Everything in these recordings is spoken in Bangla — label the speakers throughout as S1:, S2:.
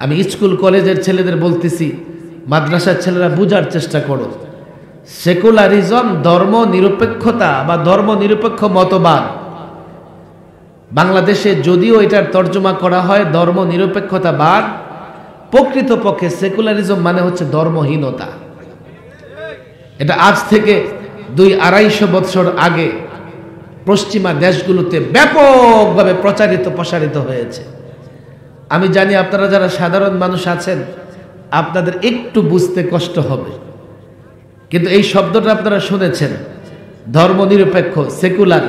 S1: আমি স্কুল কলেজের ছেলেদের বলতেছি, মাদ্রাসার ছেলেরা বুঝার চেষ্টা করো, সেকুলারিজম ধর্ম নিরপেক্ষতা বা ধর্ম নিরপেক্ষ মতবাদ, বাংলাদেশে যদিও এটার তর্জমা করা হয় ধর্ম নিরপেক্ষতাবাদ, প্রকৃতপক্ষে সেকুলারিজম মানে হচ্ছে ধর্মহীনতা। এটা আজ থেকে 200-250 বছর আগে পশ্চিমা দেশগুলোতে ব্যাপকভাবে প্রসারিত হয়েছে। আমি জানি আপনারা যারা সাধারণ মানুষ আছেন আপনাদের একটু বুঝতে কষ্ট হবে, কিন্তু এই শব্দটা আপনারা শুনেছেন, ধর্মনিরপেক্ষ, সেকুলার।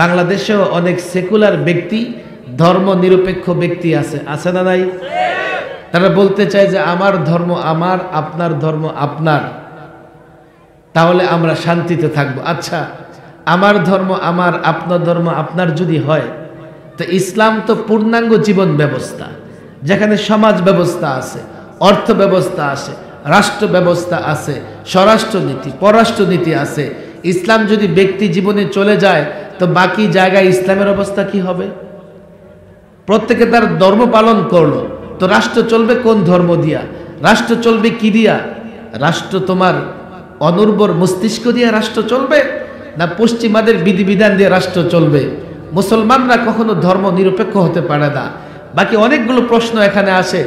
S1: বাংলাদেশেও অনেক সেকুলার ব্যক্তি, ধর্ম নিরপেক্ষ ব্যক্তি আছে না নাই? তারা বলতে চায় যে আমার ধর্ম আমার, আপনার ধর্ম আপনার, তাহলে আমরা শান্তিতে থাকবো। আচ্ছা, আমার ধর্ম আমার, আপনার ধর্ম আপনার যদি হয়, তো ইসলাম তো পূর্ণাঙ্গ জীবন ব্যবস্থা, যেখানে সমাজ ব্যবস্থা আছে, অর্থ ব্যবস্থা আছে, রাষ্ট্র ব্যবস্থা আছে, স্বরাষ্ট্রনীতি, পররাষ্ট্রনীতি আছে। ইসলাম যদি ব্যক্তি জীবনে চলে যায় তো বাকি জায়গায় ইসলামের অবস্থা কি হবে? প্রত্যেকে তার ধর্ম পালন করলো, তো রাষ্ট্র চলবে কোন ধর্ম দিয়া? রাষ্ট্র চলবে কি দিয়া? রাষ্ট্র তোমার অনুর্বর মস্তিষ্ক দিয়ে রাষ্ট্র চলবে, না পশ্চিমাদের বিধিবিধান দিয়ে রাষ্ট্র চলবে? মুসলমানরা কখনো ধর্ম নিরপেক্ষ হতে পারে না। বাকি অনেকগুলো প্রশ্ন এখানে আসে,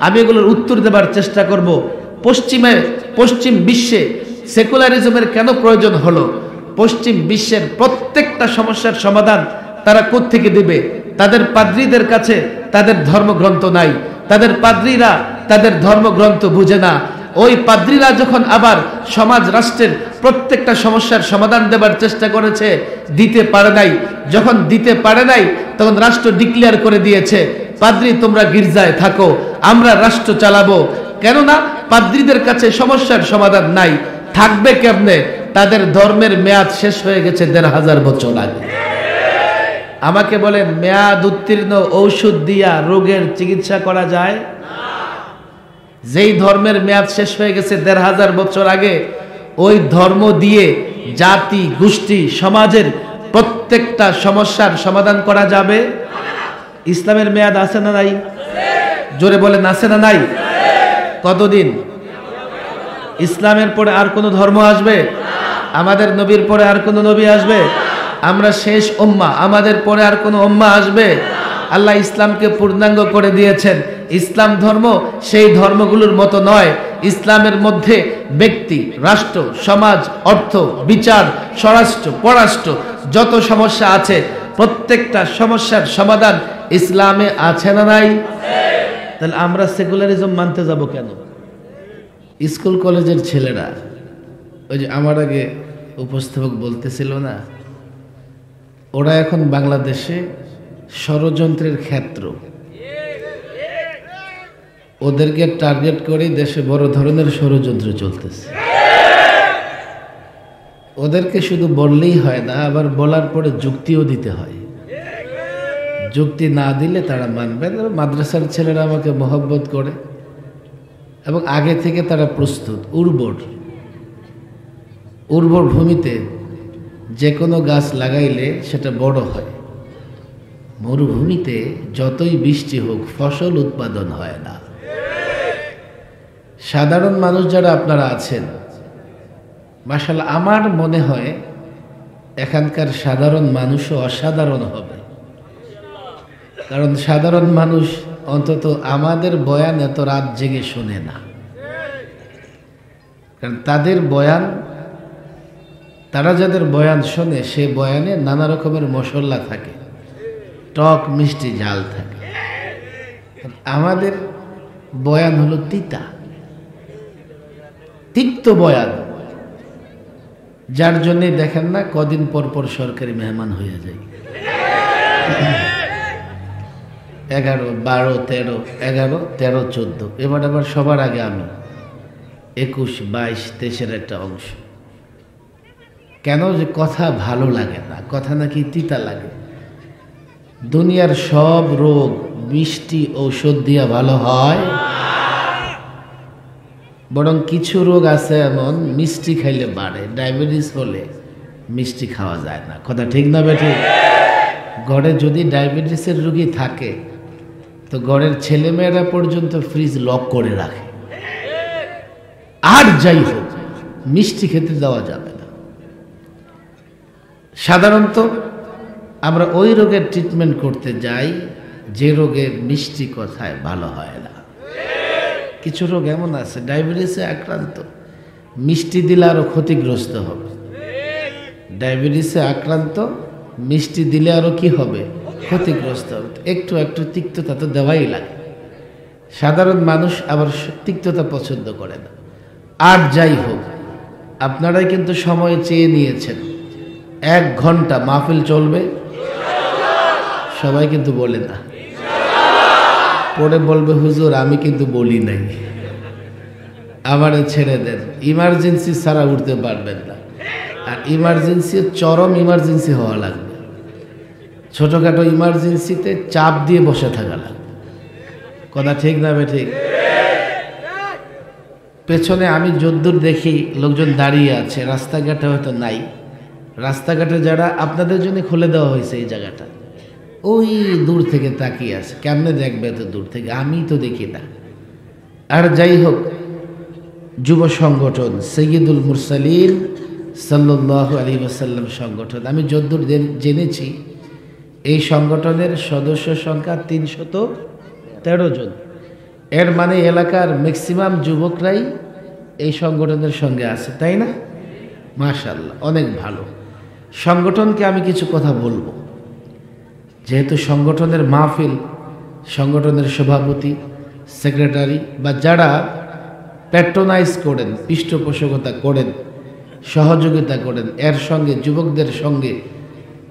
S1: আমি এগুলোর উত্তর দেবার চেষ্টা করব। পশ্চিম বিশ্বে সেকুলারিজমের কেন প্রয়োজন হলো? পশ্চিম বিশ্বের প্রত্যেকটা সমস্যার সমাধান তারা কোত্থেকে দেবে? তাদের পাদ্রীদের কাছে তাদের ধর্মগ্রন্থ নাই, তাদের পাদ্রীরা তাদের ধর্মগ্রন্থ বুঝে না। ওই পাদ্রীরা যখন আবার সমাজ রাষ্ট্রের প্রত্যেকটা সমস্যার সমাধান দেবার চেষ্টা করেছে, দিতে পারে নাই। যখন দিতে পারে নাই তখন রাষ্ট্র ডিক্লেয়ার করে দিয়েছে, পাদ্রী তোমরা গির্জায় থাকো, আমরা রাষ্ট্র চালাবো। কেননা পাদ্রীদের কাছে সমস্যার সমাধান নাই, থাকবে কেমনে? তাদের ধর্মের মেয়াদ শেষ হয়ে গেছে 1500 বছর আগে। আমাকে বলেন, মেয়াদ উত্তীর্ণ ঔষধ দিয়া রোগের চিকিৎসা করা যায়? যেই ধর্মের মেয়াদ শেষ হয়ে গেছে 1500 বছর আগে, ওই ধর্ম দিয়ে জাতি, গোষ্ঠী, সমাজের প্রত্যেকটা সমস্যার সমাধান করা যাবে? ইসলামের মেয়াদ আছে না নাই? জোরে বলেন, আছে না নাই? কতদিন? ইসলামের পরে আর কোন ধর্ম আসবে? আমাদের নবীর পরে আর কোন নবী আসবে? আমরা শেষ উম্মাহ, আমাদের পরে আর কোন উম্মাহ আসবে? আল্লাহ ইসলামকে পূর্ণাঙ্গ করে দিয়েছেন। ইসলাম ধর্ম সেই ধর্মগুলোর মতো নয়। ইসলামের মধ্যে ব্যক্তি, রাষ্ট্র, সমাজ, অর্থ, বিচার, স্বরাষ্ট্র, পররাষ্ট্র যত সমস্যা আছে প্রত্যেকটা সমস্যার সমাধান ইসলামে আছে না নাই? তাহলে আমরা সেকুলারিজম মানতে যাব কেন? স্কুল কলেজের ছেলেরা, ওই যে আমার আগে উপস্থাপক বলতেছিল না, ওরা এখন বাংলাদেশে ষড়যন্ত্রের ক্ষেত্র। ওদেরকে টার্গেট করে দেশে বড় ধরনের ষড়যন্ত্র চলতেছে। ওদেরকে শুধু বললেই হয় না, আবার বলার পরে যুক্তিও দিতে হয়। যুক্তি না দিলে তারা মানবে না। মাদ্রাসার ছেলেরা আমাকে মহব্বত করে এবং আগে থেকে তারা প্রস্তুত। উর্বর ভূমিতে যে কোনো গাছ লাগাইলে সেটা বড় হয়। মরুভূমিতে যতই বৃষ্টি হোক ফসল উৎপাদন হয় না। সাধারণ মানুষ যারা আপনারা আছেন, মাশাআল্লাহ, আমার মনে হয় এখানকার সাধারণ মানুষও অসাধারণ হবে। কারণ সাধারণ মানুষ অন্তত আমাদের বয়ান এত রাত জেগে শোনে না। কারণ তাদের বয়ান, তারা যাদের বয়ান শোনে সে বয়ানে নানা রকমের মশলা থাকে, টক মিষ্টি ঝাল থাকে। আমাদের বয়ান হলো তিক্ত বয়ান, যার জন্যে দেখেন না কদিন পর পর সরকারি মেহমান হয়ে যায়। 11, 12, 13, 11, 13, 14, এবার আবার সবার আগে আমি 21, 22, 23-এর একটা অংশ। কেন? যে কথা ভালো লাগে না, কথা নাকি তিতা লাগে। দুনিয়ার সব রোগ মিষ্টি ঔষধ দিয়া ভালো হয়, বরং কিছু রোগ আছে এমন মিষ্টি খাইলে বাড়ে। ডায়াবেটিস হলে মিষ্টি খাওয়া যায় না। কথা ঠিক না বেঠিক? ঘরে যদি ডায়াবেটিসের রোগী থাকে তো ঘরের ছেলেমেয়েরা পর্যন্ত ফ্রিজ লক করে রাখে। আর যাই হোক, মিষ্টি খেতে দেওয়া যাবে না। সাধারণত আমরা ওই রোগের ট্রিটমেন্ট করতে যাই যে রোগে মিষ্টি কথায় ভালো হয় না। কিছু রোগ এমন আছে, ডায়াবেটিসে আক্রান্ত, মিষ্টি দিলে আরো ক্ষতিগ্রস্ত হবে। ডায়াবেটিসে আক্রান্ত, মিষ্টি দিলে আরো কি হবে? ক্ষতিগ্রস্ত হবে। একটু একটু তিক্ততা তো দেওয়াই লাগে। সাধারণ মানুষ আবার তিক্ততা পছন্দ করে না। আর যাই হোক, আপনারাই কিন্তু সময় চেয়ে নিয়েছেন, 1 ঘন্টা মাহফিল চলবে। সবাই কিন্তু বলে না, পরে বলবে হুজুর আমি কিন্তু বলি নাই, আমারে ছেড়ে দেন। ইমার্জেন্সি ছাড়া উঠতে পারবেন না। আর ইমার্জেন্সি চরম ইমার্জেন্সি হওয়া লাগবে। ছোটখাটো ইমার্জেন্সিতে চাপ দিয়ে বসে থাকা লাগবে। কথা ঠিক না বে ঠিক? পেছনে আমি যদ্দূর দেখি লোকজন দাঁড়িয়ে আছে, রাস্তাঘাটে হয়তো নাই। রাস্তাঘাটে যারা, আপনাদের জন্য খুলে দেওয়া হয়েছে এই জায়গাটা, ওই দূর থেকে তাকিয়ে আছে। কেমনে দেখবে এত দূর থেকে? আমি তো দেখি না। আর যাই হোক, যুব সংগঠন সৈয়দুল মুরসালিন সাল্লাল্লাহু আলাইহি ওয়াসাল্লাম সংগঠন, আমি যদ্দূর জেনেছি এই সংগঠনের সদস্য সংখ্যা 313 জন। এর মানে এলাকার ম্যাক্সিমাম যুবকরাই এই সংগঠনের সঙ্গে আছে, তাই না? মাশাআল্লাহ, অনেক ভালো। সংগঠনকে আমি কিছু কথা বলবো, যেহেতু সংগঠনের মাহফিল, সংগঠনের সভাপতি, সেক্রেটারি বা যারা প্যাট্রোনাইজ করেন, পৃষ্ঠপোষকতা করেন, সহযোগিতা করেন, এর সঙ্গে যুবকদের সঙ্গে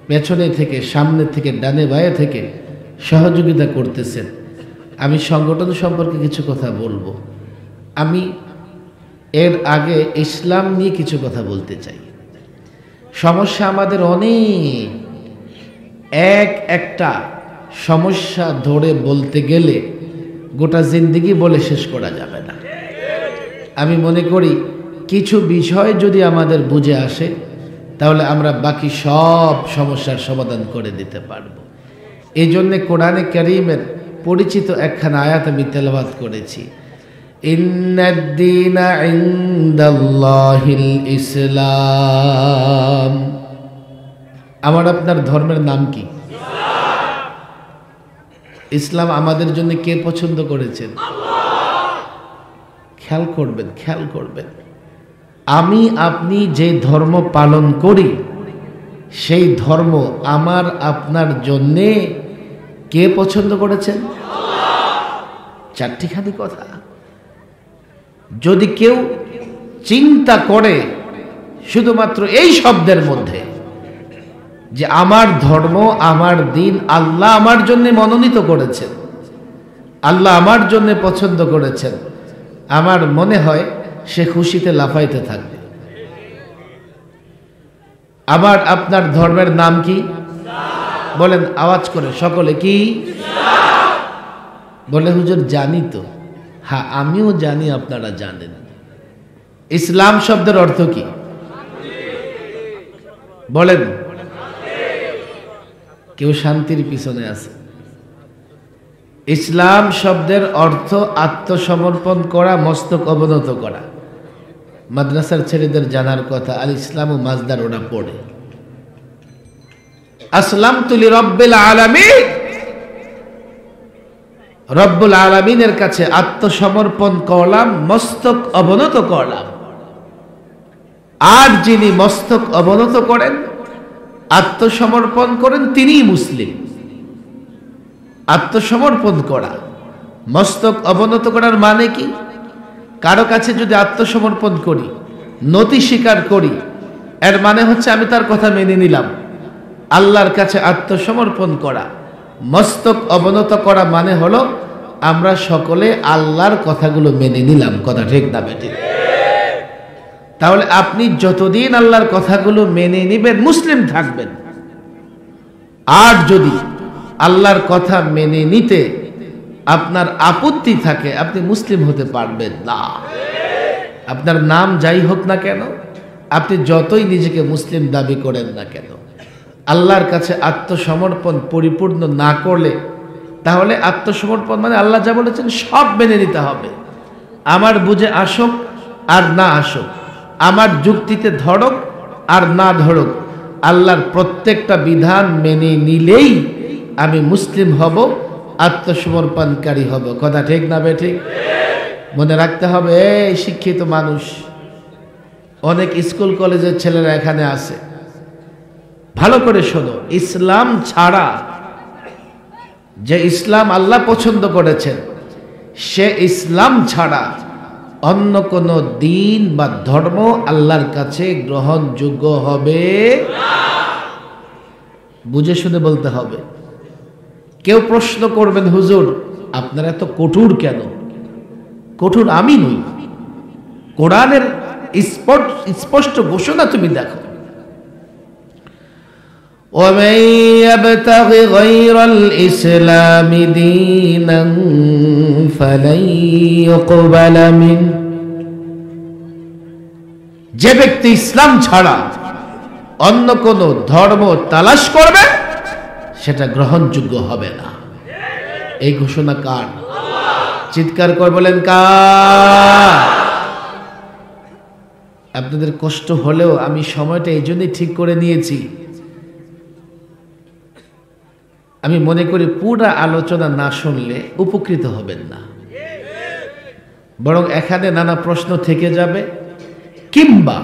S1: পেছনে থেকে, সামনে থেকে, ডানে বায়ে থেকে সহযোগিতা করতেছেন। আমি সংগঠন সম্পর্কে কিছু কথা বলবো। আমি এর আগে ইসলাম নিয়ে কিছু কথা বলতে চাই। সমস্যা আমাদের অনেক, একটা সমস্যা ধরে বলতে গেলে গোটা জিন্দেগি বলে শেষ করা যাবে না। আমি মনে করি কিছু বিষয় যদি আমাদের বুঝে আসে, তাহলে আমরা বাকি সব সমস্যার সমাধান করে দিতে পারব। এই জন্যে কোরআনে কারীমের পরিচিত একখানা আয়াত আমি তেলাওয়াত করেছি, ইন্নাদ-দীনা ইনদাল্লাহিল ইসলাম। আমার আপনার ধর্মের নাম কি? ইসলাম আমাদের জন্য কে পছন্দ করেছেন? খেয়াল করবেন, খেয়াল করবেন। আমি আপনি যে ধর্ম পালন করি, সেই ধর্ম আমার আপনার জন্যে কে পছন্দ করেছেন? চারটিখানি কথা। যদি কেউ চিন্তা করে শুধুমাত্র এই শব্দের মধ্যে যে আমার ধর্ম, আমার দিন আল্লাহ আমার জন্য মনোনীত করেছেন, আল্লাহ আমার জন্য পছন্দ করেছেন, আমার মনে হয় সে খুশিতে লাফাইতে থাকবে। আমার আপনার ধর্মের নাম কি? বলেন আওয়াজ করে সকলে, কি? বলে হুজুর জানি তো। হ্যাঁ, আমিও জানি, আপনারা জানেন। ইসলাম শব্দের অর্থ কি বলেন? কেউ শান্তির পিছনে আছে। ইসলাম শব্দের অর্থ আত্মসমর্পণ করা, মস্তক অবনত করা। মাদ্রাসার ছেলেদের জানার কথা, আল ইসলাম ও মাজদার ওরা পড়ে। আসলামতু লিরাব্বিল আলামিন, রব্বুল আলামিনের কাছে আত্মসমর্পণ করলাম, মস্তক অবনত করলাম। আর যিনি মস্তক অবনত করেন, আত্মসমর্পণ করেন, তিনিই মুসলিম। আত্মসমর্পণ করা, মস্তক অবনত করার মানে কি? কারো কাছে যদি আত্মসমর্পণ করি, নতি স্বীকার করি, এর মানে হচ্ছে আমি তার কথা মেনে নিলাম। আল্লাহর কাছে আত্মসমর্পণ করা, মস্তক অবনত করা মানে হলো আমরা সকলে আল্লাহর কথাগুলো মেনে নিলাম। কথা ঠিক না বেঠিক? তাহলে আপনি যতদিন আল্লাহর কথাগুলো মেনে নিবেন, মুসলিম থাকবেন। আর যদি আল্লাহর কথা মেনে নিতে আপনার আপত্তি থাকে, আপনি মুসলিম হতে পারবেন না। আপনার নাম যাই হোক না কেন, আপনি যতই নিজেকে মুসলিম দাবি করেন না কেন, আল্লাহর কাছে আত্মসমর্পণ পরিপূর্ণ না করলে তাহলে আত্মসমর্পণ মানে আল্লাহ যা বলেছেন সব মেনে নিতে হবে। আমার বুঝে আসুক আর না আসুক, আমার যুক্তিতে ধরক আর না ধরক, আল্লাহর প্রত্যেকটা বিধান মেনে নিলেই আমি মুসলিম হব, আত্মসমর্পণকারী হব। কথা ঠিক না বে ঠিক? মনে রাখতে হবে, এই শিক্ষিত মানুষ, অনেক স্কুল কলেজের ছেলেরা এখানে আছে, ভালো করে শোনো, ইসলাম ছাড়া, যে ইসলাম আল্লাহ পছন্দ করেছেন, সে ইসলাম ছাড়া অন্য কোন দিন বা ধর্ম আল্লাহর কাছে গ্রহণযোগ্য হবে না। বুঝে শুনে বলতে হবে। কেউ প্রশ্ন করবেন, হুজুর আপনারা এত কঠোর কেন? কঠোর আমি নই, কোরআনের স্পষ্ট ঘোষণা তুমি দেখো, ومن يبتغ غير الإسلام دينا فلن يقبل منه, যে ব্যক্তি ইসলাম ছাড়া অন্য কোন ধর্ম তালাশ করবে সেটা গ্রহণযোগ্য হবে না। এই ঘোষণা কার? চিৎকার করে বলেন কার? আপনাদের কষ্ট হলেও আমি সময়টা এই জন্যই ঠিক করে নিয়েছি, আমি মনে করি পুরা আলোচনা না শুনলে উপকৃত হবেন না, বরং এখানে নানা প্রশ্ন থেকে যাবে, কিংবা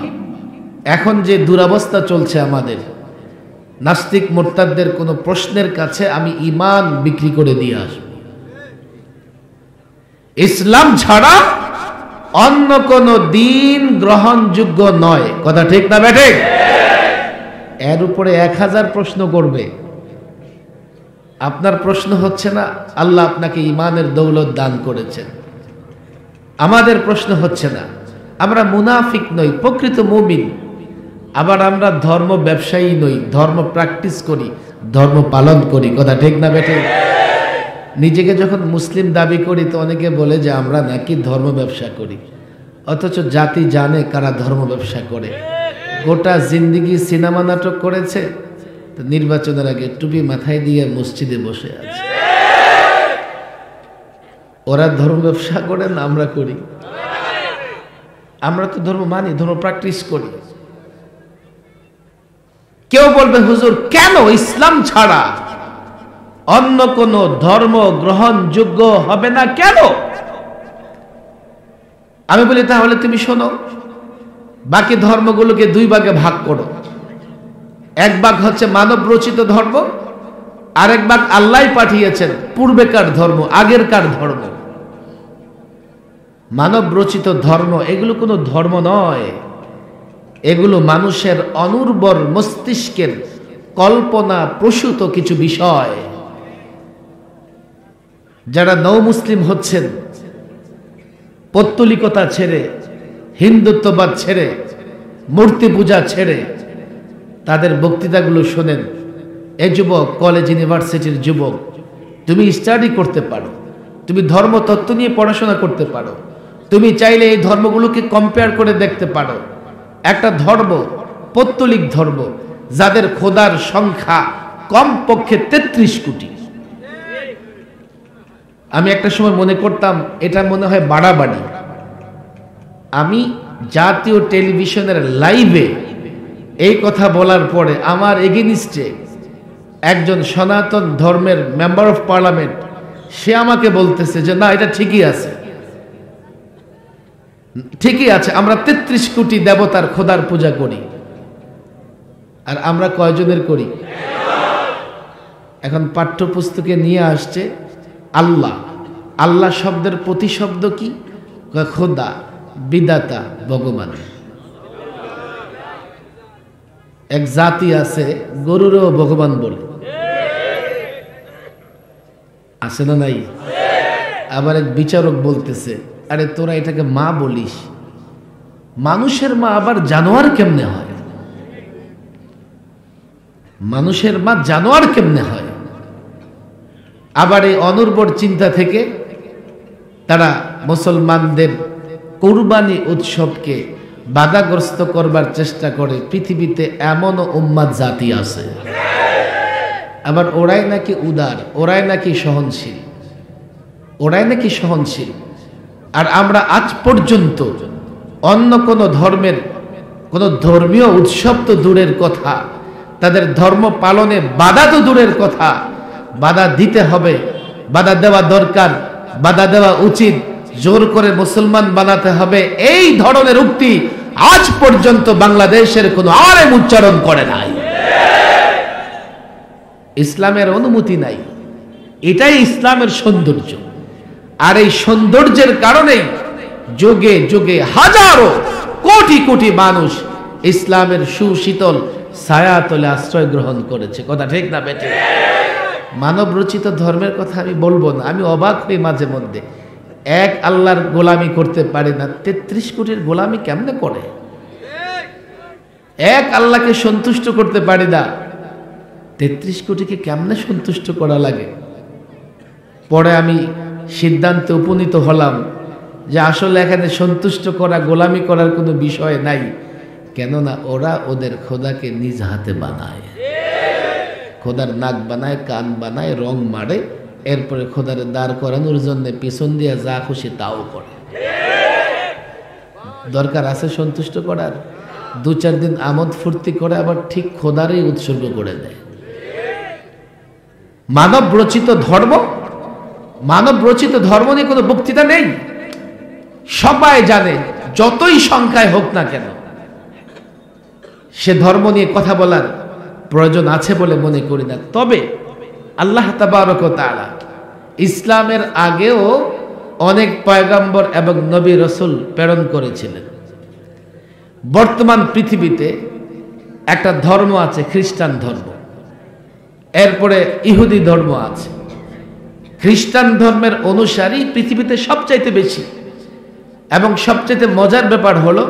S1: এখন যে দুরবস্থা চলছে আমাদের, নাস্তিক মোরতাদদের কোনো প্রশ্নের কাছে আমি ঈমান বিক্রি করে দিয়ে আসব। ইসলাম ছাড়া অন্য কোন দিন গ্রহণযোগ্য নয়। কথা ঠিক না বেঠিক? এর উপরে 1000 প্রশ্ন করবে, আপনার প্রশ্ন হচ্ছে না আল্লাহ আপনাকে ঈমানের দৌলত দান করেছেন, আমাদের প্রশ্ন হচ্ছে না, আমরা মুনাফিক নই, প্রকৃত মুমিন, আবার আমরা ধর্ম ব্যবসায়ী নই, ধর্ম প্র্যাকটিস করি, ধর্ম পালন করি। কথা ঠিক না বেঠিক? নিজেকে যখন মুসলিম দাবি করি তো অনেকে বলে যে আমরা নাকি ধর্ম ব্যবসা করি, অথচ জাতি জানে কারা ধর্ম ব্যবসা করে। গোটা জিন্দিগি সিনেমা নাটক করেছে, তো নির্বাচনের আগে টুপি মাথায় দিয়ে মসজিদে বসে আছে। ওরা ধর্ম ব্যবসা করেন, আমরা করি। আমরা তো ধর্ম মানি, ধর্ম প্র্যাকটিস করি। কেউ বলবে হুজুর কেন ইসলাম ছাড়া অন্য কোন ধর্ম গ্রহণযোগ্য হবে না কেন? আমি বলি তাহলে তুমি শোনো, বাকি ধর্মগুলোকে 2 ভাগে ভাগ করো। এক ভাগ হচ্ছে মানব রচিত ধর্ম, আরেক ভাগ আল্লাহ পাঠিয়েছেন পূর্বেকার ধর্ম, আগেরকার ধর্ম। মানব রচিত ধর্ম এগুলো কোনো ধর্ম নয়, এগুলো মানুষের অনুর্বর মস্তিষ্কের কল্পনা প্রসূত কিছু বিষয়। যারা নও মুসলিম হচ্ছেন, পৌত্তলিকতা ছেড়ে, হিন্দুত্ববাদ ছেড়ে, মূর্তি পূজা ছেড়ে তাদের বক্তৃতাগুলো শোনেন। এই যুবক, কলেজ ইউনিভার্সিটির যুবক, তুমি স্টাডি করতে পারো, তুমি ধর্মতত্ত্ব নিয়ে পড়াশোনা করতে পারো, তুমি চাইলে এই ধর্মগুলোকে কম্পেয়ার করে দেখতে পারো। একটা ধর্ম, পৌত্তলিক ধর্ম, যাদের খোদার সংখ্যা কমপক্ষে 33 কোটি। আমি একটা সময় মনে করতাম এটা মনে হয় বাড়াবাড়ি। আমি জাতীয় টেলিভিশনের লাইভে এই কথা বলার পরে আমার এগেনিস্টে একজন সনাতন ধর্মের মেম্বার অফ পার্লামেন্ট, সে আমাকে বলতেছে যে না, এটা ঠিকই আছে, ঠিকই আছে, আমরা 33 কোটি দেবতার খোদার পূজা করি। আর আমরা কয়জনের করি? এখন পাঠ্যপুস্তকে নিয়ে আসছে আল্লাহ। আল্লাহ শব্দের প্রতিশব্দ কি? খোদা, বিধাতা, ভগবান। এক জাতি আছে গরুরও ভগবান বলে, আছে না নাই? আবার এক বিচারক বলতেছে আরে তোরা এটাকে মা বলিস, মানুষের মা আবার জানোয়ার কেমনে হয়? মানুষের মা জানোয়ার কেমনে হয়? আবার এই অনুর্বর চিন্তা থেকে তারা মুসলমানদের কুরবানি উৎসবকে বাধাগ্রস্ত করবার চেষ্টা করে। পৃথিবীতে এমনও উম্মাত জাতি আছে আবার ওরাই নাকি উদার, ওরাই নাকি সহনশীল, ওরাই নাকি সহনশীল। আর আমরা আজ পর্যন্ত অন্য কোনো ধর্মের কোনো ধর্মীয় উৎসব তো দূরের কথা, তাদের ধর্ম পালনে বাধা তো দূরের কথা, বাধা দিতে হবে, বাধা দেওয়া দরকার, বাধা দেওয়া উচিত, জোর করে মুসলমান বানাতে হবে, এই ধরনের উক্তি আজ পর্যন্ত বাংলাদেশের কোনো আলেম উচ্চারণ করে নাই। ইসলামের অনুমতি নাই, এটাই ইসলামের সৌন্দর্য। আর এই সৌন্দর্যের কারণেই যুগে যুগে হাজারো কোটি কোটি মানুষ ইসলামের সুশীতল ছায়াতলে আশ্রয় গ্রহণ করেছে। কথা ঠিক না বেটে? মানব রচিত ধর্মের কথা আমি বলবো না, আমি অবাক হই মাঝে মধ্যে। এক আল্লাহর গোলামি করতে পারে না, 33 কোটির গোলামি কেমনে করে? এক আল্লাহকে সন্তুষ্ট করতে পারি না, 33 কোটিকে কেমনে সন্তুষ্ট করা লাগে? পরে আমি সিদ্ধান্তে উপনীত হলাম যে আসলে এখানে সন্তুষ্ট করা, গোলামি করার কোনো বিষয় নাই, কেননা ওরা ওদের খোদাকে নিজ হাতে বানায়, খোদার নাক বানায়, কান বানায়, রং মারে, এরপরে খোদারে দাঁড় করানোর জন্য পিছন দিয়ে যা খুশি তাও করে। দরকার আছে সন্তুষ্ট করার? 2-4 দিন আমোদ ফুর্তি করে আবার ঠিক খোদারই উৎসর্গ করে দেয়। মানব রচিত ধর্ম, মানব রচিত ধর্ম নিয়ে কোনো বক্তৃতা নেই, সবাই জানে, যতই সংখ্যায় হোক না কেন সে ধর্ম নিয়ে কথা বলার প্রয়োজন আছে বলে মনে করি না। তবে আল্লাহ তাবারক ওয়া তাআলা ইসলামের আগেও অনেক পয়গম্বর এবং নবী রাসূল প্রেরণ করেছিলেন। বর্তমান পৃথিবীতে একটা ধর্ম আছে খ্রিস্টান ধর্ম, এরপরে ইহুদি ধর্ম আছে। খ্রিস্টান ধর্মের অনুসারী পৃথিবীতে সবচাইতে বেশি, এবং সবচাইতে মজার ব্যাপার হলো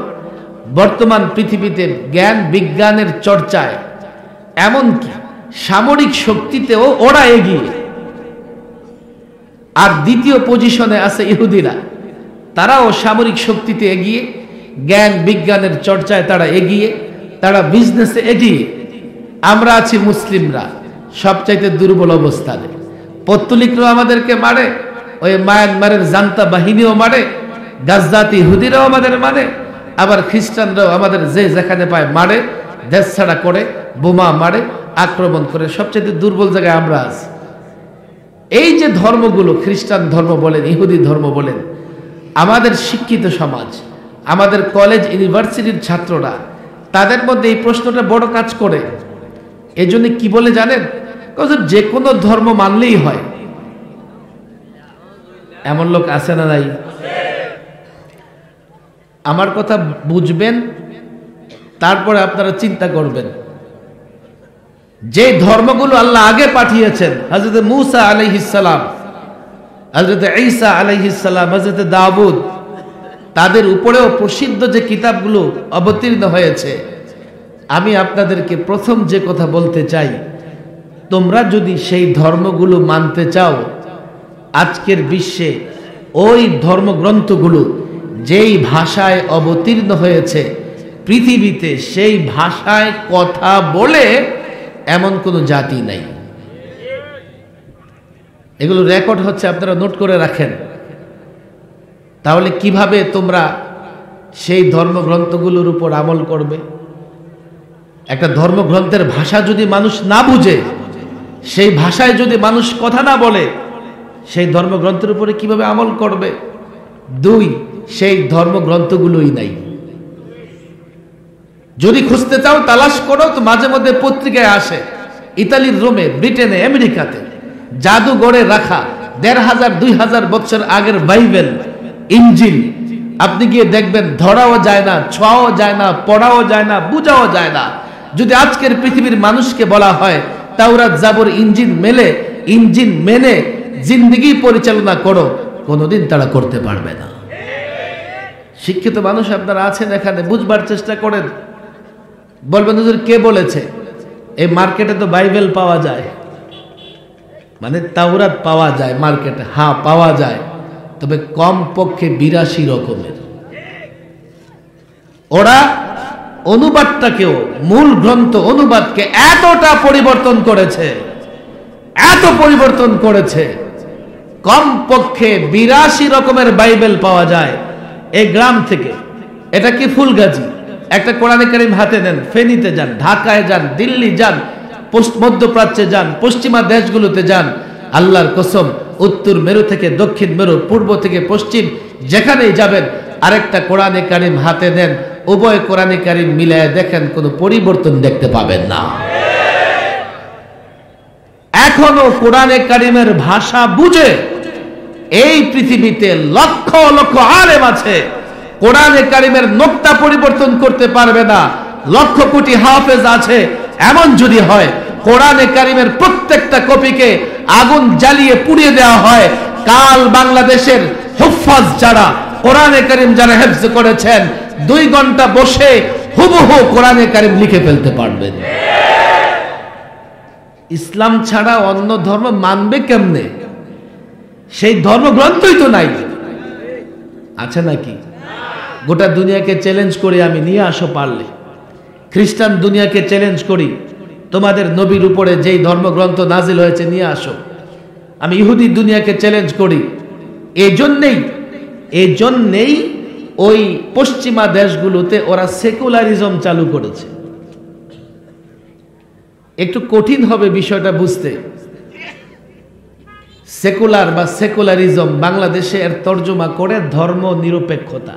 S1: বর্তমান পৃথিবীতে জ্ঞান বিজ্ঞানের চর্চায়, এমনকি সামরিক শক্তিতেও ওরা এগিয়ে। আর দ্বিতীয় পজিশনে আছে ইহুদিরা, তারাও সামরিক শক্তিতে এগিয়ে, জ্ঞান বিজ্ঞানের চর্চায় তারা এগিয়ে, তারা বিজনেসে এগিয়ে। আমরা আছি মুসলিমরা সবচাইতে দুর্বল অবস্থানে। পত্তলিকরাও আমাদেরকে মারে, ওই মায়ানমারের জান্তা বাহিনীও মারে, গাজ্জাতি ইহুদিরাও আমাদের মারে, আবার খ্রিস্টানরাও আমাদের যে যেখানে পায় মারে, দেশ ছাড়া করে, বোমা মারে, আক্রমণ করে। সবচেয়ে দুর্বল জায়গায় আমরা আছি। এই যে ধর্মগুলো, খ্রিস্টান ধর্ম বলেন, ইহুদি ধর্ম বলেন, আমাদের শিক্ষিত সমাজ, আমাদের কলেজ ইউনিভার্সিটির ছাত্ররা, তাদের মধ্যে এই প্রশ্নটা বড় কাজ করে। এজন্য কি বলে জানেন? যে কোনো ধর্ম মানলেই হয়। এমন লোক আছে না নাই? আমার কথা বুঝবেন, তারপরে আপনারা চিন্তা করবেন। যে ধর্মগুলো আল্লাহ আগে পাঠিয়েছেন, হযরত মূসা আলাইহিস সালাম, হযরত ঈসা আলাইহিস সালাম, হযরত দাউদ, তাদের উপরেও প্রসিদ্ধ যে কিতাবগুলো অবতীর্ণ হয়েছে, আমি আপনাদেরকে প্রথম যে কথা বলতে চাই, তোমরা যদি সেই ধর্মগুলো মানতে চাও, আজকের বিশ্বে ওই ধর্মগ্রন্থগুলো যেই ভাষায় অবতীর্ণ হয়েছে, পৃথিবীতে সেই ভাষায় কথা বলে এমন কোনো জাতি নাই। এগুলো রেকর্ড হচ্ছে, আপনারা নোট করে রাখেন। তাহলে কিভাবে তোমরা সেই ধর্মগ্রন্থগুলোর উপর আমল করবে? একটা ধর্মগ্রন্থের ভাষা যদি মানুষ না বুঝে, সেই ভাষায় যদি মানুষ কথা না বলে, সেই ধর্মগ্রন্থের উপরে কিভাবে আমল করবে? 2, সেই ধর্মগ্রন্থগুলোই নাই। যদি খুঁজতে চাও, তালাশ করো, তো মাঝে মধ্যে পত্রিকায় আসে, ইতালির রোমে, ব্রিটেনে, আমেরিকাতে জাদুঘরে রাখা 1500-2000 বছর আগের বাইবেল, ইনজিল, আপনি গিয়ে দেখবেন ধরাও যায় না, ছোঁয়াও যায় না, পড়াও যায় না, বুঝাও যায় না। যদি আজকের পৃথিবীর মানুষকে বলা হয় তাওরাত, জাবর, ইনজিল মেনে জিন্দেগি পরিচালনা করো, কোনোদিন তারা করতে পারবে না। শিক্ষিত মানুষ আপনারা আছেন এখানে, বুঝবার চেষ্টা করেন। বলবেন হুজুর কে বলেছে? এই মার্কেটে তো বাইবেল পাওয়া যায়, মানে তাওরাত পাওয়া যায় মার্কেটে। হ্যাঁ, পাওয়া যায়, তবে কম পক্ষে 82 রকমের। ওরা অনুবাদটাকেও, মূল গ্রন্থ অনুবাদকে এতটা পরিবর্তন করেছে, এত পরিবর্তন করেছে। কমপক্ষে 82 রকমের বাইবেল পাওয়া যায় এই গ্রাম থেকে। এটা কি ফুলগাজী? একটা কোরআনে কারিম হাতে নেন, ফেনীতে যান, ঢাকায় যান, দিল্লি যান, মধ্যপ্রাচ্যে যান, পশ্চিমা দেশগুলোতে যান, আল্লাহর কসম উত্তর মেরু থেকে দক্ষিণ মেরু, পূর্ব থেকে পশ্চিম, যেখানেই যাবেন আরেকটা কোরআনে কারিম হাতে নেন, উভয় কোরআনে কারিম মিলায় দেখেন, কোনো পরিবর্তন দেখতে পাবেন না। এখনো কোরআনে কারিমের ভাষা বুঝে এই পৃথিবীতে লক্ষ লক্ষ আলেম আছে, কোরআনে কারিমের নোক্তা পরিবর্তন করতে পারবে না। লক্ষ কোটি হাফেজ আছে, এমন যদি হয় কোরআনে কারিমের প্রত্যেকটা কপিকে আগুন জ্বালিয়ে পুড়িয়ে দেওয়া হয়, কাল বাংলাদেশের হুফাজ যারা কোরআনে কারিম যারা হেফজ করেছেন 2 ঘন্টা বসে হুবহু কোরআনে কারিম লিখে ফেলতে পারবেন। ইসলাম ছাড়া অন্য ধর্ম মানবে কেমনে? সেই ধর্মগ্রন্থই তো নাই, আছে নাকি? গোটা দুনিয়াকে চ্যালেঞ্জ করি আমি, নিয়ে আসো পারলে। খ্রিস্টান দুনিয়াকে চ্যালেঞ্জ করি, তোমাদের নবীর উপরে যেই ধর্মগ্রন্থ নাজিল হয়েছে নিয়ে আসো। আমি ইহুদি দুনিয়াকে চ্যালেঞ্জ করি। এই জন্যেই ওই পশ্চিমা দেশগুলোতে ওরা সেকুলারিজম চালু করেছে। একটু কঠিন হবে বিষয়টা বুঝতে। সেকুলার বা সেকুলারিজম বাংলাদেশে এর তর্জমা করে ধর্ম নিরপেক্ষতা।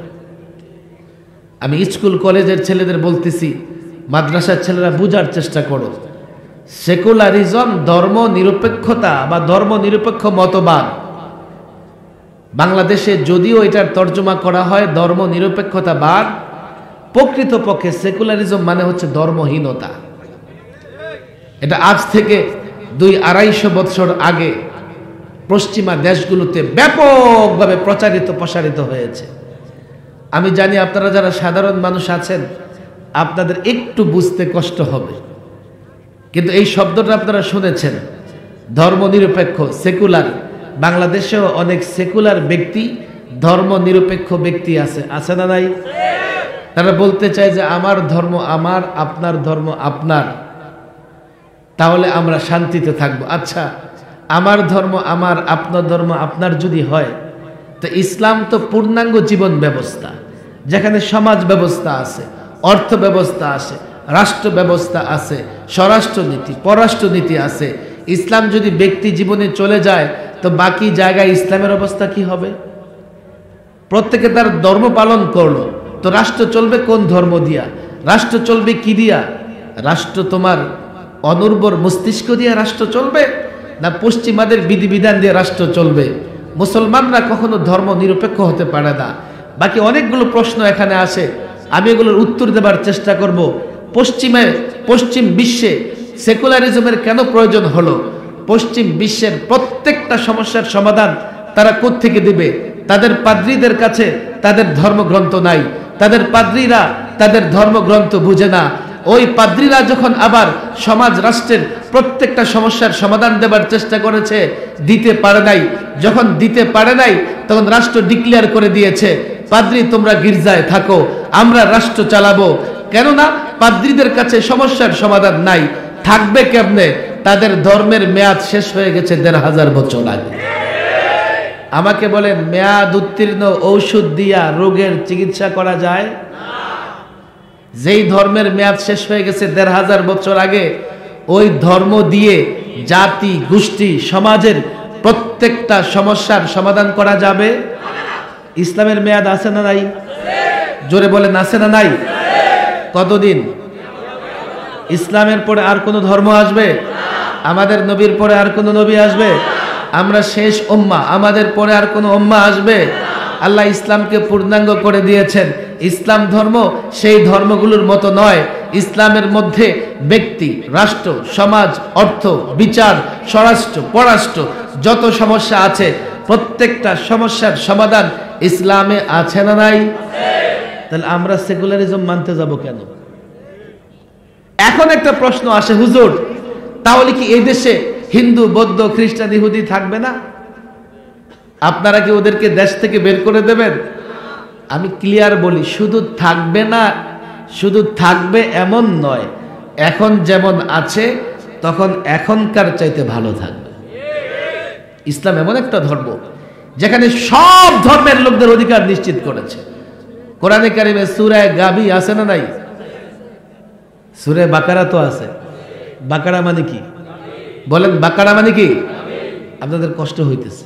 S1: আমি স্কুল কলেজের ছেলেদের বলতেছি, মাদ্রাসার ছেলেরা বুঝার চেষ্টা করো। সেকুলারিজম ধর্ম নিরপেক্ষতা বা ধর্ম নিরপেক্ষ মতবাদ। বাংলাদেশে যদিও এটার তর্জমা করা হয় ধর্ম নিরপেক্ষতাবাদ, প্রকৃতপক্ষে সেকুলারিজম মানে হচ্ছে ধর্মহীনতা। এটা আজ থেকে 200-250 বছর আগে পশ্চিমা দেশগুলোতে ব্যাপকভাবে প্রসারিত হয়েছে। আমি জানি আপনারা যারা সাধারণ মানুষ আছেন আপনাদের একটু বুঝতে কষ্ট হবে, কিন্তু এই শব্দটা আপনারা শুনেছেন, ধর্মনিরপেক্ষ, সেকুলার। বাংলাদেশেও অনেক সেকুলার ব্যক্তি, ধর্ম নিরপেক্ষ ব্যক্তি আছে না নাই? তারা বলতে চায় যে আমার ধর্ম আমার, আপনার ধর্ম আপনার, তাহলে আমরা শান্তিতে থাকবো। আচ্ছা, আমার ধর্ম আমার, আপনার ধর্ম আপনার যদি হয়, তো ইসলাম তো পূর্ণাঙ্গ জীবন ব্যবস্থা, যেখানে সমাজ ব্যবস্থা আছে, অর্থ ব্যবস্থা আছে, রাষ্ট্র ব্যবস্থা আছে, স্বরাষ্ট্রনীতি, পররাষ্ট্রনীতি আছে। ইসলাম যদি ব্যক্তি জীবনে চলে যায় তো বাকি জায়গায় ইসলামের অবস্থা কি হবে? প্রত্যেকে তার ধর্ম পালন করলো, তো রাষ্ট্র চলবে কোন ধর্ম দিয়া? রাষ্ট্র চলবে কি দিয়া? রাষ্ট্র তোমার অনুর্বর মস্তিষ্ক দিয়ে রাষ্ট্র চলবে, না পশ্চিমাদের বিধিবিধান দিয়ে রাষ্ট্র চলবে? মুসলমানরা কখনো ধর্ম নিরপেক্ষ হতে পারে না। বাকি অনেকগুলো প্রশ্ন এখানে আসে, আমি এগুলোর উত্তর দেবার চেষ্টা করব। পশ্চিম বিশ্বে সেকুলারিজমের কেন প্রয়োজন হলো? পশ্চিম বিশ্বের প্রত্যেকটা সমস্যার সমাধান তারা কোত্থেকে দিবে? তাদের পাদ্রীদের কাছে তাদের ধর্মগ্রন্থ নাই, তাদের পাদ্রীরা তাদের ধর্মগ্রন্থ বুঝে না। ওই পাদ্রীরা যখন আবার সমাজ রাষ্ট্রের প্রত্যেকটা সমস্যার সমাধান দেবার চেষ্টা করেছে, দিতে পারে নাই। যখন দিতে পারে নাই তখন রাষ্ট্র ডিক্লেয়ার করে দিয়েছে, পাদ্রী তোমরা গির্জায় থাকো, আমরা রাষ্ট্র চালাবো। কেননা পাদ্রীদের কাছে সমস্যার সমাধান নাই। থাকবে কেমনে? তাদের ধর্মের মেয়াদ শেষ হয়ে গেছে 1500 বছর আগে। আমাকে বলেন, মেয়াদ উত্তীর্ণ ঔষধ দিয়া রোগের চিকিৎসা করা যায়? যেই ধর্মের মেয়াদ শেষ হয়ে গেছে 1500 বছর আগে, ওই ধর্ম দিয়ে জাতি, গোষ্ঠী, সমাজের প্রত্যেকটা সমস্যার সমাধান করা যাবে? ইসলামের মেয়াদ আছে না নাই? জোরে বলেন, আছে না নাই? কতদিন? ইসলামের পরে আর কোন ধর্ম আসবে? আমাদের নবীর পরে আর কোন নবী আসবে? আমরা শেষ উম্মাহ, আমাদের পরে আর কোন উম্মাহ আসবে? আল্লাহ ইসলামকে পূর্ণাঙ্গ করে দিয়েছেন। ইসলাম ধর্ম সেই ধর্মগুলোর মতো নয়। ইসলামের মধ্যে ব্যক্তি, রাষ্ট্র, সমাজ, অর্থ, বিচার, স্বরাষ্ট্র, পররাষ্ট্র যত সমস্যা আছে প্রত্যেকটা সমস্যার সমাধান ইসলামে আছে না নাই? তাহলে আমরা সেকুলারিজম মানতে যাব কেন? এখন একটা প্রশ্ন আসে, হুজুর তাহলে কি এই দেশে হিন্দু, বৌদ্ধ, খ্রিস্টান, ইহুদি থাকবে না? আপনারা কি ওদেরকে দেশ থেকে বের করে দেবেন? আমি ক্লিয়ার বলি, শুধু থাকবে না, শুধু থাকবে এমন নয়, এখন যেমন আছে তখন এখনকার চাইতে ভালো থাকবে। ইসলাম এমন একটা ধর্ম যেখানে সব ধর্মের লোকদের অধিকার নিশ্চিত করেছে। কোরআনে কারিমে সূরা গাবি আছে না নাই? সূরা বাকারা তো আছে। বাকারা মানে কি বলেন? বাকারা মানে কি? আপনাদের কষ্ট হইতেছে,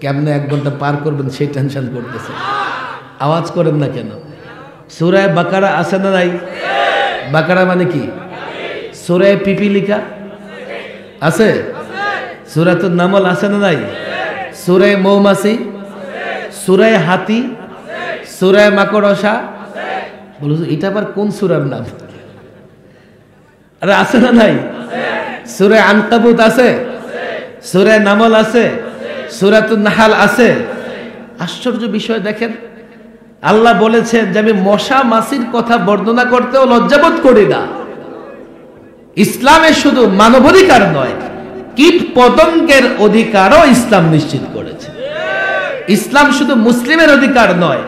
S1: কেমনে 1 ঘন্টা পার করবেন সেই টেনশন করতেছে। আওয়াজ করেন না কেন? সূরা বাকারা আছে না নাই? বাকারা মানে কি? সূরা পিপিলিকা আছে? সূরাতুন নামল আছে না নাই? সূরা মৌমাছি, সূরা হাতি, সূরা মাকড়সা। বলো এটা আবার কোন সূরার নাম? আরে আছে না নাই? সূরা আনকাবুত আছে, সূরা নামল আছে, সূরাতুন নাহাল আছে। আশ্চর্য বিষয় দেখেন, আল্লাহ বলেছেন যে আমি মশা মাছির কথা বর্ণনা করতেও লজ্জাবোধ করি না। ইসলামে শুধু মানবাধিকার নয়, কীট পতঙ্গের অধিকারও ইসলাম নিশ্চিত করেছে। ইসলাম শুধু মুসলিমের অধিকার নয়,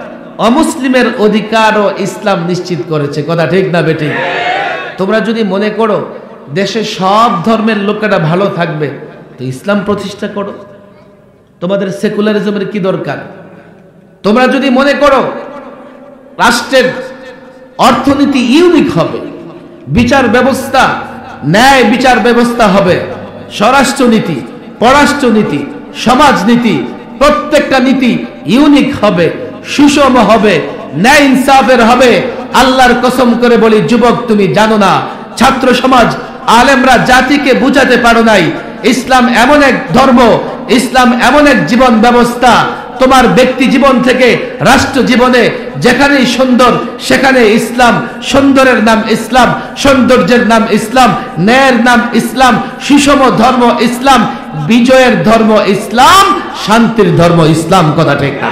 S1: অমুসলিমের অধিকারও ইসলাম নিশ্চিত করেছে। কথা ঠিক না বেঠিক? তোমরা যদি মনে করো দেশে সব ধর্মের লোকেরা ভালো থাকবে, তো ইসলাম প্রতিষ্ঠা করো। তোমাদের সেকুলারিজমের কি দরকার? তোমরা যদি মনে করো রাষ্ট্রের অর্থনীতি ইউনিক হবে, বিচার ব্যবস্থা ন্যায় বিচার ব্যবস্থা হবে, স্বরাষ্ট্রনীতি, পররাষ্ট্রনীতি, সমাজনীতি, প্রত্যেকটা নীতি ইউনিক হবে, সুষম হবে, ন্যায় ইনসাফের হবে, আল্লাহর কসম করে বলি যুবক তুমি জানো না, ছাত্র সমাজ আলেমরা জাতিকে বুঝাতে পারো নাই ইসলাম এমন এক ধর্ম, ইসলাম এমন এক জীবন ব্যবস্থা, তোমার ব্যক্তি জীবন থেকে রাষ্ট্র জীবনে যেখানেই সুন্দর সেখানে ইসলাম, সুন্দরের নাম ইসলাম, সৌন্দর্যের নাম ইসলাম, ন্যায়ের নাম ইসলাম, সুষম ধর্ম ইসলাম, বিজয়ের ধর্ম ইসলাম, শান্তির ধর্ম ইসলাম। কথা ঠিক না?